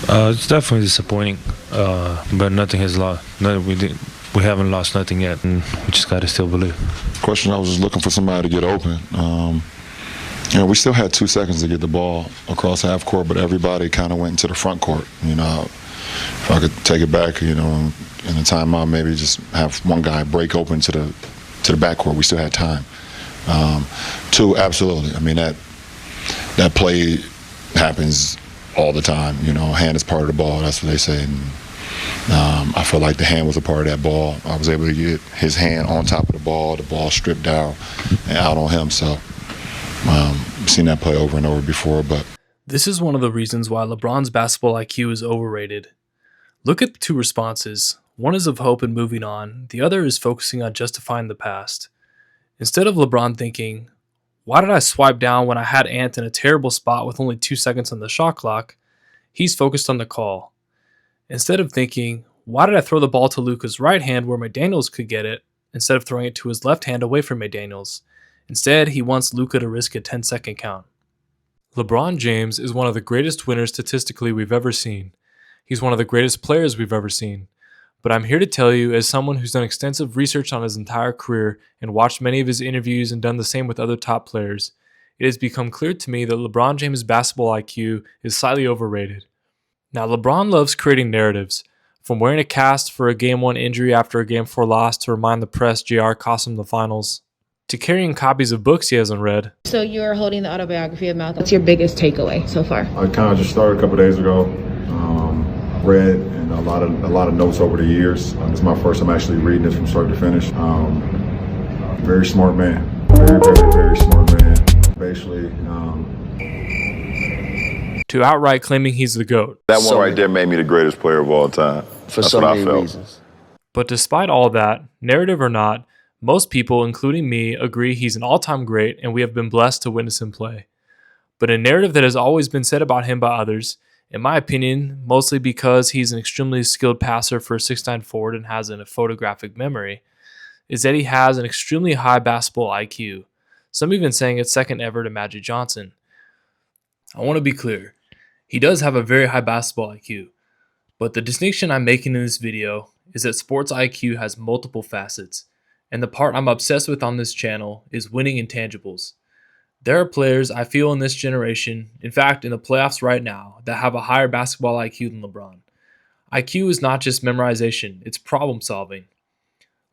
It's definitely disappointing, but nothing has lost. No, we haven't lost nothing yet, and we just got to still believe. Question: I was just looking for somebody to get open. We still had 2 seconds to get the ball across half court, but everybody kind of went into the front court. If I could take it back, in a timeout, maybe just have one guy break open to the backcourt. We still had time. 2, absolutely. I mean that play happens all the time. Hand is part of the ball. That's what they say. And, I feel like the hand was a part of that ball. I was able to get his hand on top of the ball stripped down and out on him. So I've seen that play over and over before. But this is one of the reasons why LeBron's basketball IQ is overrated. Look at the 2 responses. One is of hope and moving on. The other is focusing on justifying the past. Instead of LeBron thinking, why did I swipe down when I had Ant in a terrible spot with only 2 seconds on the shot clock? He's focused on the call. Instead of thinking, why did I throw the ball to Luka's right hand where McDaniels could get it, instead of throwing it to his left hand away from McDaniels? Instead, he wants Luka to risk a 10-second count. LeBron James is one of the greatest winners statistically we've ever seen. He's one of the greatest players we've ever seen. But I'm here to tell you, as someone who's done extensive research on his entire career and watched many of his interviews and done the same with other top players, it has become clear to me that LeBron James' basketball IQ is slightly overrated. Now, LeBron loves creating narratives, from wearing a cast for a Game 1 injury after a Game 4 loss to remind the press JR cost him the finals, to carrying copies of books he hasn't read. So you're holding the autobiography of Malcolm. What's your biggest takeaway so far? I kind of just started a couple days ago. Read and a lot of notes over the years. It's my first time actually reading this from start to finish. Very smart man. Very smart man. Basically. To outright claiming he's the GOAT. That one right there made me the greatest player of all time. For so many reasons. But despite all that, narrative or not, most people, including me, agree he's an all-time great and we have been blessed to witness him play. But a narrative that has always been said about him by others, in my opinion, mostly because he's an extremely skilled passer for a 6'9" forward and has a photographic memory, is that he has an extremely high basketball IQ. Some even saying it's second ever to Magic Johnson. I want to be clear. He does have a very high basketball IQ, but the distinction I'm making in this video is that sports IQ has multiple facets, and the part I'm obsessed with on this channel is winning intangibles. There are players I feel in this generation, in fact in the playoffs right now, that have a higher basketball IQ than LeBron. IQ is not just memorization, it's problem solving.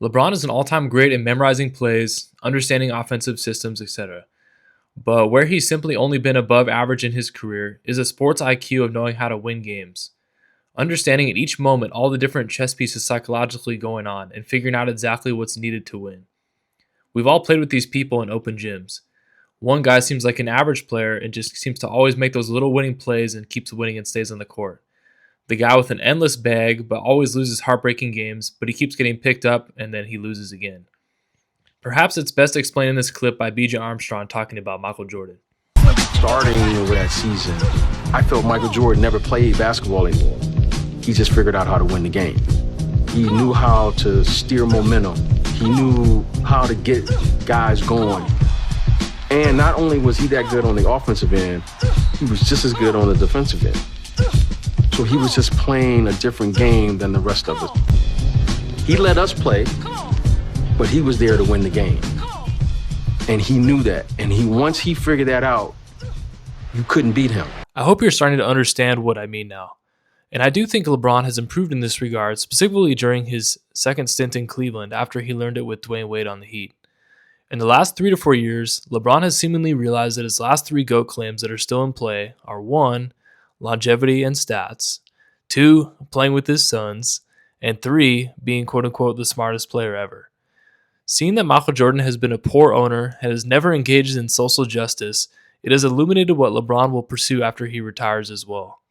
LeBron is an all-time great at memorizing plays, understanding offensive systems, etc. But where he's simply only been above average in his career is a sports IQ of knowing how to win games. Understanding at each moment all the different chess pieces psychologically going on and figuring out exactly what's needed to win. We've all played with these people in open gyms. One guy seems like an average player and just seems to always make those little winning plays and keeps winning and stays on the court. The guy with an endless bag but always loses heartbreaking games, but he keeps getting picked up and then he loses again. Perhaps it's best explained in this clip by B.J. Armstrong talking about Michael Jordan. Starting over that season, I felt Michael Jordan never played basketball anymore. He just figured out how to win the game. He knew how to steer momentum. He knew how to get guys going. And not only was he that good on the offensive end, he was just as good on the defensive end. So he was just playing a different game than the rest of us. He let us play, but he was there to win the game. And he knew that. And once he figured that out, you couldn't beat him. I hope you're starting to understand what I mean now. And I do think LeBron has improved in this regard, specifically during his second stint in Cleveland after he learned it with Dwayne Wade on the Heat. In the last 3 to 4 years, LeBron has seemingly realized that his last 3 GOAT claims that are still in play are 1, longevity and stats, 2, playing with his sons, and 3, being quote-unquote the smartest player ever. Seeing that Michael Jordan has been a poor owner and has never engaged in social justice, it has illuminated what LeBron will pursue after he retires as well.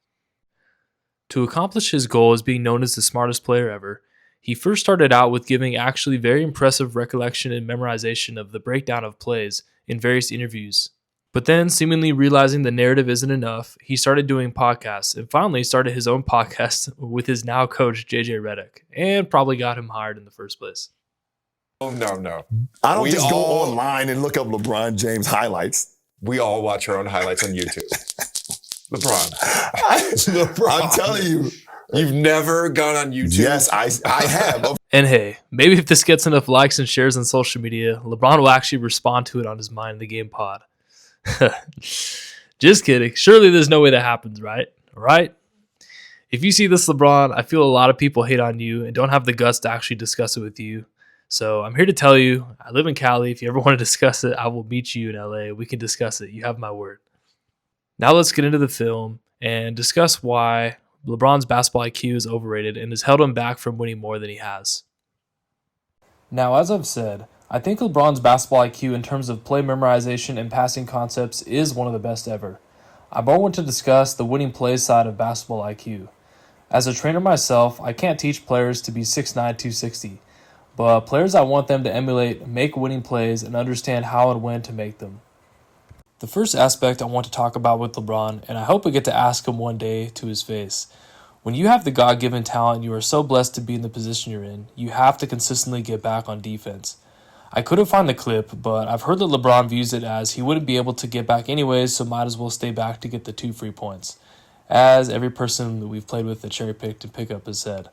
To accomplish his goal as being known as the smartest player ever, he first started out with giving actually very impressive recollection and memorization of the breakdown of plays in various interviews. But then, seemingly realizing the narrative isn't enough, he started doing podcasts and finally started his own podcast with his now coach, JJ Redick, and probably got him hired in the first place. Oh, no. I don't just go online and look up LeBron James highlights. We all watch our own highlights on YouTube. LeBron. LeBron. I'm telling you, you've never gone on YouTube. Yes, I have. And hey, maybe if this gets enough likes and shares on social media, LeBron will actually respond to it on his Mind in the Game pod. Just kidding. Surely there's no way that happens, right? Right? If you see this, LeBron, I feel a lot of people hate on you and don't have the guts to actually discuss it with you. So I'm here to tell you, I live in Cali. If you ever want to discuss it, I will meet you in LA. We can discuss it. You have my word. Now let's get into the film and discuss why LeBron's basketball IQ is overrated and has held him back from winning more than he has. Now, as I've said, I think LeBron's basketball IQ in terms of play memorization and passing concepts is one of the best ever. I want to discuss the winning plays side of basketball IQ. As a trainer myself, I can't teach players to be 6'9", 260, but players I want them to emulate, make winning plays, and understand how and when to make them. The first aspect I want to talk about with LeBron, and I hope we get to ask him one day to his face. When you have the God-given talent, you are so blessed to be in the position you're in, you have to consistently get back on defense. I couldn't find the clip, but I've heard that LeBron views it as he wouldn't be able to get back anyways, so might as well stay back to get the 2 free points, as every person that we've played with that cherry-picked and pick up has said.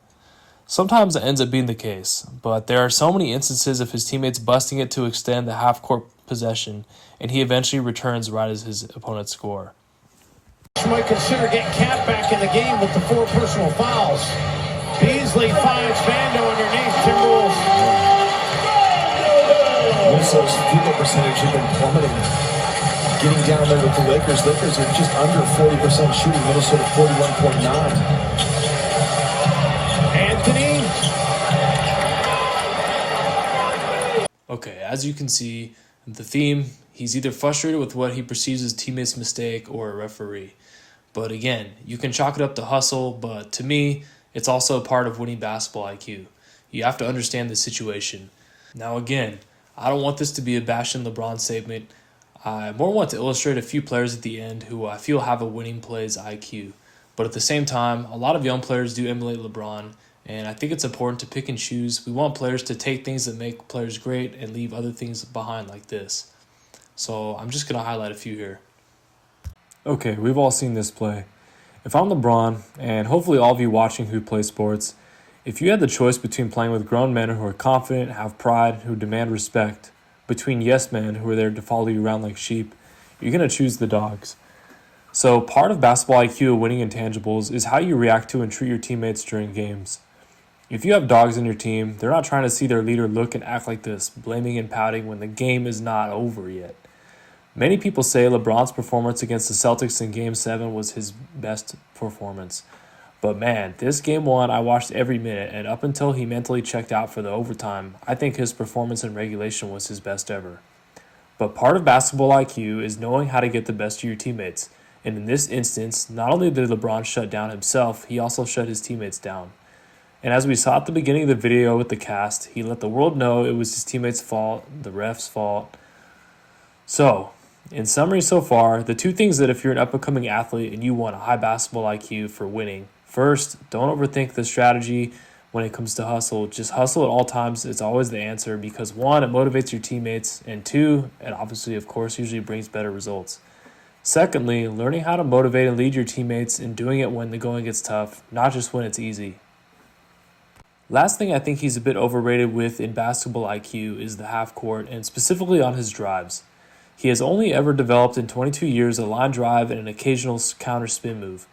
Sometimes it ends up being the case, but there are so many instances of his teammates busting it to extend the half-court possession, and he eventually returns right as his opponents score. You might consider getting Cat back in the game with the 4 personal fouls. Beasley finds Vando underneath. Timberwolves. Minnesota's field goal percentage has been plummeting. Getting down there with the Lakers. Lakers are just under 40% shooting. Minnesota 41.9. Anthony. Okay, as you can see, the theme, he's either frustrated with what he perceives as teammates' mistake or a referee. But again, you can chalk it up to hustle, but to me, it's also a part of winning basketball IQ. You have to understand the situation. Now again, I don't want this to be a bash in LeBron statement. I more want to illustrate a few players at the end who I feel have a winning plays IQ. But at the same time, a lot of young players do emulate LeBron, and I think it's important to pick and choose. We want players to take things that make players great and leave other things behind like this. So I'm just going to highlight a few here. Okay, we've all seen this play. If I'm LeBron, and hopefully all of you watching who play sports, if you had the choice between playing with grown men who are confident, have pride, who demand respect, between yes men who are there to follow you around like sheep, you're going to choose the dogs. So part of basketball IQ of winning intangibles is how you react to and treat your teammates during games. If you have dogs in your team, they're not trying to see their leader look and act like this, blaming and pouting when the game is not over yet. Many people say LeBron's performance against the Celtics in Game 7 was his best performance. But man, this Game 1 I watched every minute, and up until he mentally checked out for the overtime, I think his performance in regulation was his best ever. But part of basketball IQ is knowing how to get the best of your teammates. And in this instance, not only did LeBron shut down himself, he also shut his teammates down. And as we saw at the beginning of the video with the cast, he let the world know it was his teammates' fault, the ref's fault. So, in summary so far, the 2 things that if you're an up-and-coming athlete and you want a high basketball IQ for winning, first, don't overthink the strategy when it comes to hustle. Just hustle at all times. It's always the answer because 1, it motivates your teammates, and 2, it obviously, of course, usually brings better results. Secondly, learning how to motivate and lead your teammates and doing it when the going gets tough, not just when it's easy. Last thing I think he's a bit overrated with in basketball IQ is the half court, and specifically on his drives. He has only ever developed in 22 years a line drive and an occasional counter spin move.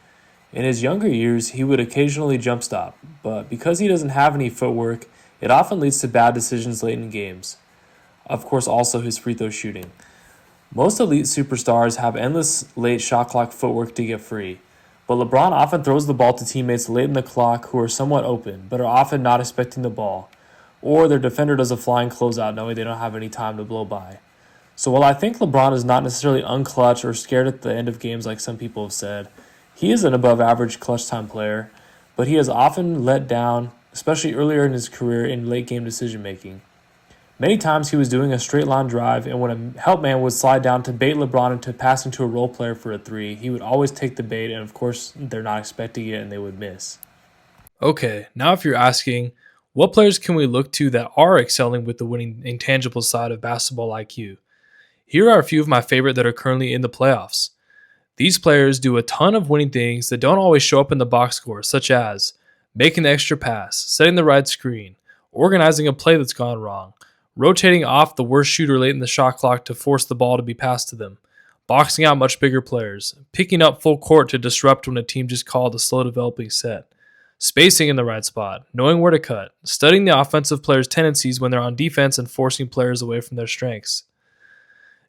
In his younger years, he would occasionally jump stop, but because he doesn't have any footwork, it often leads to bad decisions late in games. Of course, also his free throw shooting. Most elite superstars have endless late shot clock footwork to get free, but LeBron often throws the ball to teammates late in the clock who are somewhat open, but are often not expecting the ball, or their defender does a flying closeout knowing they don't have any time to blow by. So while I think LeBron is not necessarily unclutch or scared at the end of games like some people have said, he is an above-average clutch time player, but he has often let down, especially earlier in his career in late-game decision-making. Many times he was doing a straight-line drive, and when a help man would slide down to bait LeBron into passing to a role player for a 3, he would always take the bait, and of course, they're not expecting it, and they would miss. Okay, now if you're asking, what players can we look to that are excelling with the winning intangible side of basketball IQ? Here are a few of my favorite that are currently in the playoffs. These players do a ton of winning things that don't always show up in the box score, such as making the extra pass, setting the right screen, organizing a play that's gone wrong, rotating off the worst shooter late in the shot clock to force the ball to be passed to them, boxing out much bigger players, picking up full court to disrupt when a team just called a slow developing set, spacing in the right spot, knowing where to cut, studying the offensive players' tendencies when they're on defense and forcing players away from their strengths.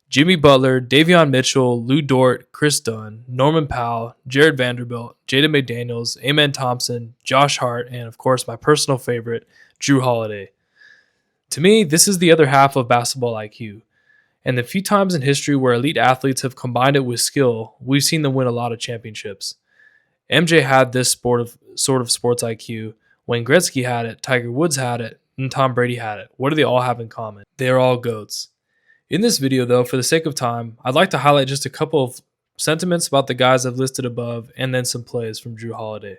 Jimmy Butler, Davion Mitchell, Dort, Kris Dunn, Norman Powell, Jared Vanderbilt, Jaden McDaniels, Amen Thompson, Josh Hart, and of course my personal favorite, Jrue Holiday. To me, this is the other half of basketball IQ. And the few times in history where elite athletes have combined it with skill, we've seen them win a lot of championships. MJ had this sort of sports IQ. Wayne Gretzky had it, Tiger Woods had it, and Tom Brady had it. What do they all have in common? They are all GOATs. In this video, though, for the sake of time, I'd like to highlight just a couple of sentiments about the guys I've listed above and then some plays from Jrue Holiday.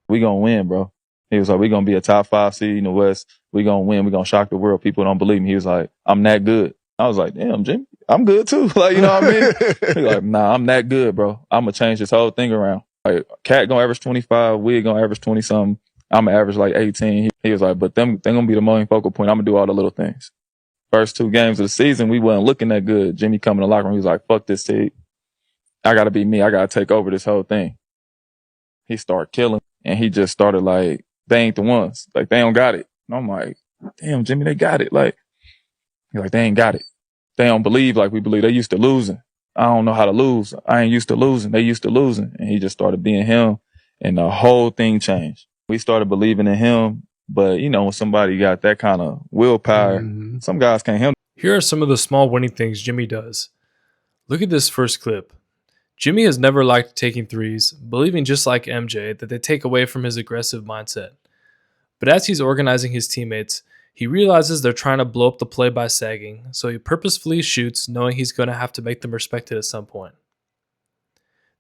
We gonna win, bro. He was like, we gonna be a top 5 seed in the West. We gonna win. We gonna shock the world. People don't believe me. He was like, I'm that good. I was like, damn, Jimmy, I'm good too. Like, you know what I mean? He like, nah, I'm that good, bro. I'm gonna change this whole thing around. Like, Cat gonna average 25. Wig gonna average 20 something. I'm gonna average like 18. He was like, but they gonna be the main focal point. I'm gonna do all the little things. First 2 games of the season, we wasn't looking that good. Jimmy come in the locker room. He was like, fuck this team. I got to be me. I got to take over this whole thing. He started killing, and he just started like, they ain't the ones. Like, they don't got it. And I'm like, damn, Jimmy, they got it. Like, he's like, they ain't got it. They don't believe like we believe. They used to losing. I don't know how to lose. I ain't used to losing. They used to losing. And he just started being him, and the whole thing changed. We started believing in him. But, you know, when somebody got that kind of willpower, some guys can't handle it. Here are some of the small winning things Jimmy does. Look at this first clip. Jimmy has never liked taking threes, believing just like MJ that they take away from his aggressive mindset. But as he's organizing his teammates, he realizes they're trying to blow up the play by sagging, so he purposefully shoots knowing he's going to have to make them respect it at some point.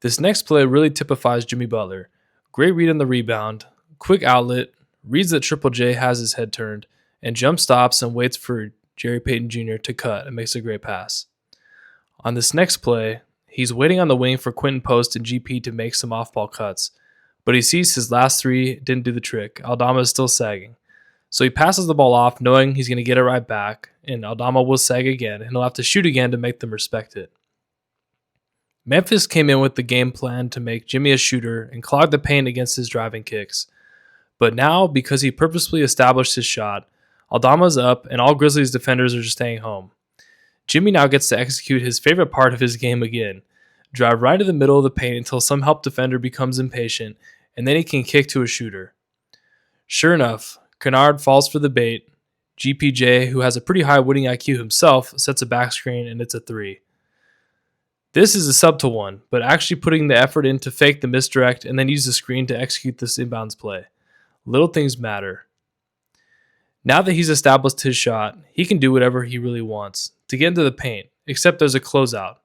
This next play really typifies Jimmy Butler. Great read on the rebound, quick outlet, reads that Triple J has his head turned, and jump stops and waits for Jerry Payton Jr. to cut and makes a great pass. On this next play, he's waiting on the wing for Quentin Post and GP to make some off-ball cuts, but he sees his last 3 didn't do the trick. Aldama is still sagging. So he passes the ball off knowing he's going to get it right back, and Aldama will sag again, and he'll have to shoot again to make them respect it. Memphis came in with the game plan to make Jimmy a shooter and clog the paint against his driving kicks. But now, because he purposefully established his shot, Aldama's up and all Grizzlies defenders are just staying home. Jimmy now gets to execute his favorite part of his game again, drive right to the middle of the paint until some help defender becomes impatient, and then he can kick to a shooter. Sure enough, Kennard falls for the bait. GPJ, who has a pretty high winning IQ himself, sets a back screen and it's a 3. This is a subtle one, but actually putting the effort in to fake the misdirect and then use the screen to execute this inbounds play. Little things matter. Now that he's established his shot, he can do whatever he really wants to get into the paint, except there's a closeout.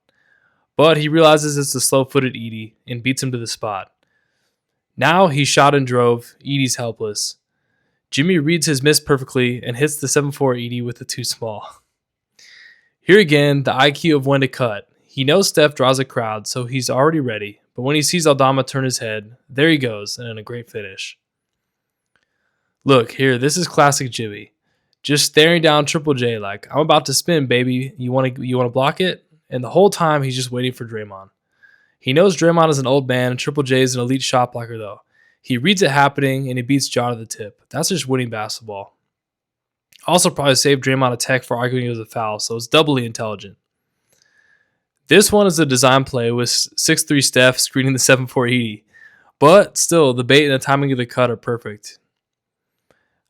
But he realizes it's the slow-footed Edie and beats him to the spot. Now he shot and drove, Edie's helpless. Jimmy reads his miss perfectly and hits the 7'4" Edie with the too small. Here again, the IQ of when to cut. He knows Steph draws a crowd, so he's already ready, but when he sees Aldama turn his head, there he goes, and a great finish. Look, here, this is classic Jimmy. Just staring down Triple J like, I'm about to spin, baby. You want to block it? And the whole time, he's just waiting for Draymond. He knows Draymond is an old man, and Triple J is an elite shot blocker, though. He reads it happening, and he beats Ja to the tip. That's just winning basketball. Also probably saved Draymond a tech for arguing it was a foul, so it's doubly intelligent. This one is a design play with 6'3" Steph screening the 7'4" Edie. But still, the bait and the timing of the cut are perfect.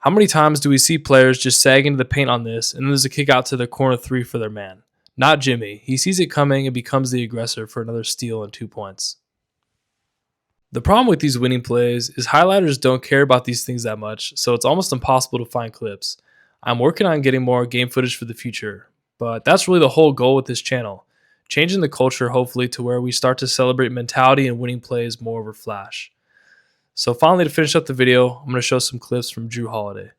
How many times do we see players just sag into the paint on this, and then there's a kick out to the corner 3 for their man? Not Jimmy. He sees it coming and becomes the aggressor for another steal and 2 points. The problem with these winning plays is highlighters don't care about these things that much, so it's almost impossible to find clips. I'm working on getting more game footage for the future, but that's really the whole goal with this channel. Changing the culture, hopefully, to where we start to celebrate mentality and winning plays more over flash. So finally, to finish up the video, I'm going to show some clips from Jrue Holiday.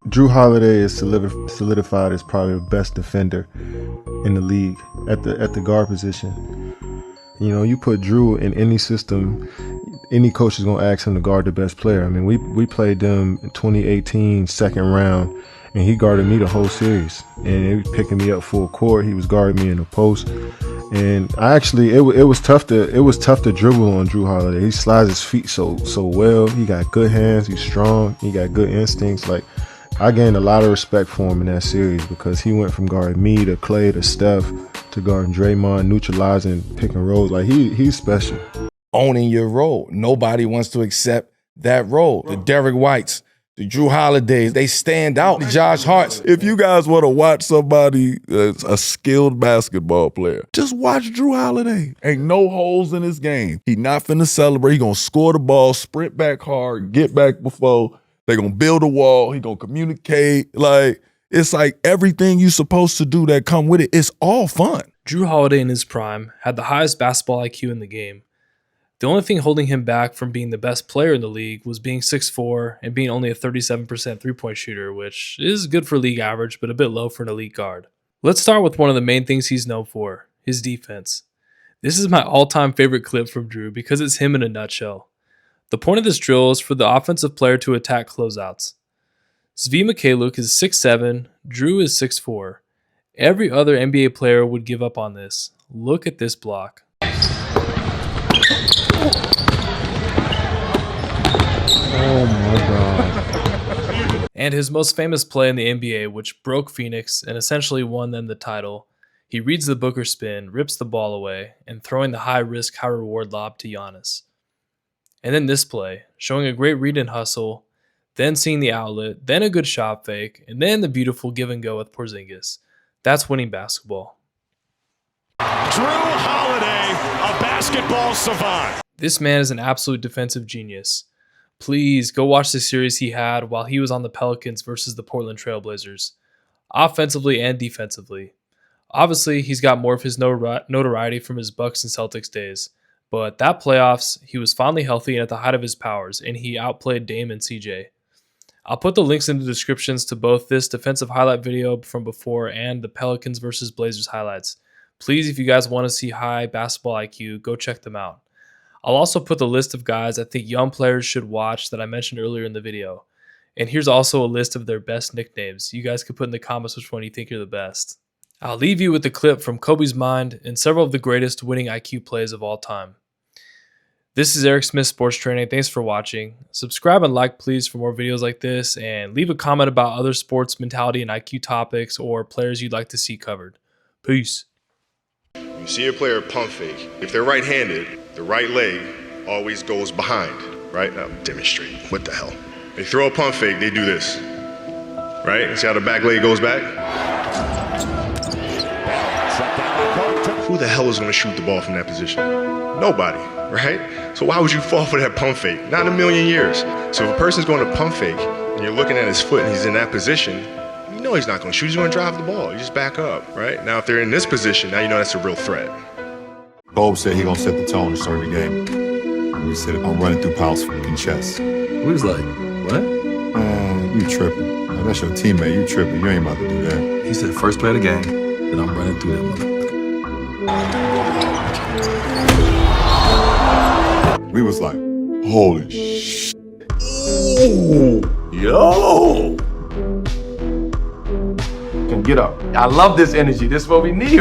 Jrue Holiday is solidified as probably the best defender in the league at the guard position. You know, you put Jrue in any system, any coach is going to ask him to guard the best player. I mean, we played them in 2018 second round, and he guarded me the whole series. And he was picking me up full court. He was guarding me in the post. And I actually, it was tough to dribble on Jrue Holiday. He slides his feet so well. He got good hands. He's strong. He got good instincts. Like, I gained a lot of respect for him in that series because he went from guarding me to Clay to Steph to guarding Draymond, neutralizing pick and rolls. Like, he's special. Owning your role. Nobody wants to accept that role. The Derek Whites, the Jrue Holidays, they stand out. The Josh Harts. If you guys want to watch somebody that's a skilled basketball player, just watch Jrue Holiday. Ain't no holes in his game. He not finna celebrate. He gonna score the ball, sprint back hard, get back before. They gonna build a wall. He gonna communicate. Like, it's like everything you supposed to do that come with it. It's all fun. Jrue Holiday in his prime had the highest basketball IQ in the game. The only thing holding him back from being the best player in the league was being 6'4" and being only a 37% three-point shooter, which is good for league average, but a bit low for an elite guard. Let's start with one of the main things he's known for, his defense. This is my all-time favorite clip from Jrue because it's him in a nutshell. The point of this drill is for the offensive player to attack closeouts. Svi Mykhailiuk is 6'7", Jrue is 6'4". Every other NBA player would give up on this. Look at this block. Oh my God. And his most famous play in the NBA, which broke Phoenix and essentially won them the title, he reads the Booker spin, rips the ball away, and throwing the high-risk, high-reward lob to Giannis. And then this play, showing a great read and hustle, then seeing the outlet, then a good shot fake, and then the beautiful give and go with Porzingis. That's winning basketball. Jrue Holiday, a basketball savant. This man is an absolute defensive genius. Please go watch the series he had while he was on the Pelicans versus the Portland Trailblazers, offensively and defensively. Obviously, he's got more of his notoriety from his Bucks and Celtics days, but that playoffs, he was finally healthy and at the height of his powers, and he outplayed Dame and CJ. I'll put the links in the descriptions to both this defensive highlight video from before and the Pelicans versus Blazers highlights. Please, if you guys want to see high basketball IQ, go check them out. I'll also put the list of guys I think young players should watch that I mentioned earlier in the video. And here's also a list of their best nicknames. You guys can put in the comments which one you think are the best. I'll leave you with the clip from Kobe's mind and several of the greatest winning IQ plays of all time. This is Eric Smith Sports Training. Thanks for watching. Subscribe and like, please, for more videos like this, and leave a comment about other sports mentality and IQ topics or players you'd like to see covered. Peace. You see a player pump fake. If they're right-handed, the right leg always goes behind, right? Now demonstrate. What the hell? They throw a pump fake, they do this, right? See how the back leg goes back? Who the hell is going to shoot the ball from that position? Nobody, right? So why would you fall for that pump fake? Not in a million years. So if a person's going to pump fake and you're looking at his foot and he's in that position, you know he's not going to shoot. He's going to drive the ball. You just back up, right? Now if they're in this position, now you know that's a real threat. Bob said he gonna set the tone to start the game. We said, I'm running through Powell's fucking chest. We was like, what? Man, you tripping. Man, that's your teammate. You tripping. You ain't about to do that. He said, first play of the game, then I'm running through that motherfucker. We was like, holy shit. Ooh, yo. Get up. I love this energy. This is what we need.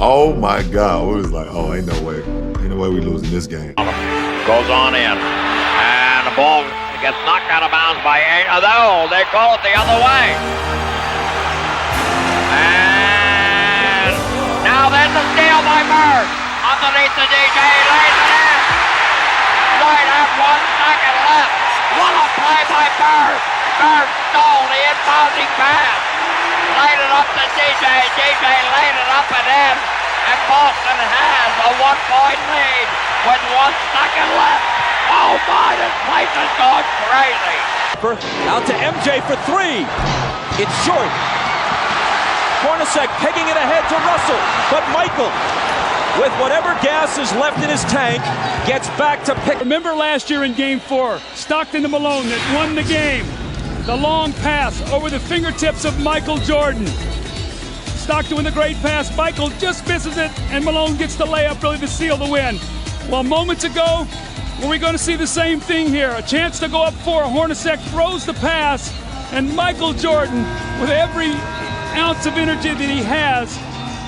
Oh my God. We was like, oh, ain't no way. Ain't no way we losing this game. Goes on in. And the ball gets knocked out of bounds by no, they call it the other way. And now there's a steal by Bird. Underneath the DJ, lays it in. Right at 1 second left. What a play by Bird. Bird stole the inbounding pass. Laid it up to DJ laid it up and in, and Boston has a 1-point lead with 1 second left. Oh my, this place has gone crazy. Out to MJ for 3. It's short. Hornacek pegging it ahead to Russell, but Michael, with whatever gas is left in his tank, gets back to pick. Remember last year in Game 4, Stockton to Malone that won the game. The long pass over the fingertips of Michael Jordan. Stockton with a great pass. Michael just misses it, and Malone gets the layup really to seal the win. Well, moments ago, were we going to see the same thing here? A chance to go up 4. Hornacek throws the pass, and Michael Jordan, with every ounce of energy that he has,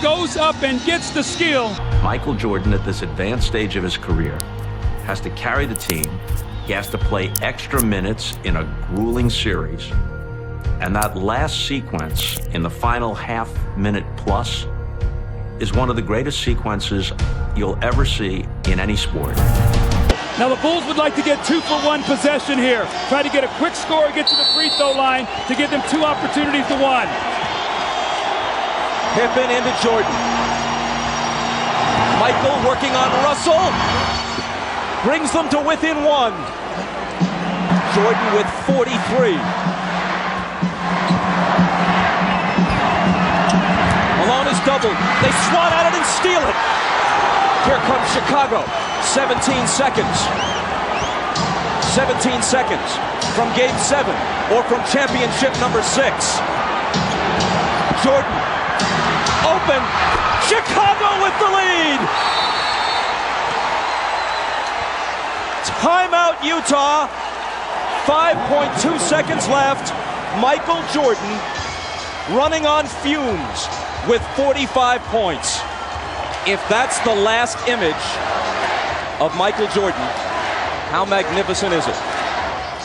goes up and gets the skill. Michael Jordan, at this advanced stage of his career, has to carry the team. He has to play extra minutes in a grueling series. And that last sequence in the final half-minute plus is one of the greatest sequences you'll ever see in any sport. Now the Bulls would like to get 2-for-1 possession here. Try to get a quick score, get to the free throw line to give them 2 opportunities to 1. Pippen into Jordan. Michael working on Russell. Brings them to within 1. Jordan with 43. Malone is doubled. They swat at it and steal it. Here comes Chicago. 17 seconds. 17 seconds from Game 7 or from championship number 6. Jordan open. Chicago with the lead. Timeout, Utah. 5.2 seconds left. Michael Jordan running on fumes with 45 points. If that's the last image of Michael Jordan, how magnificent is it?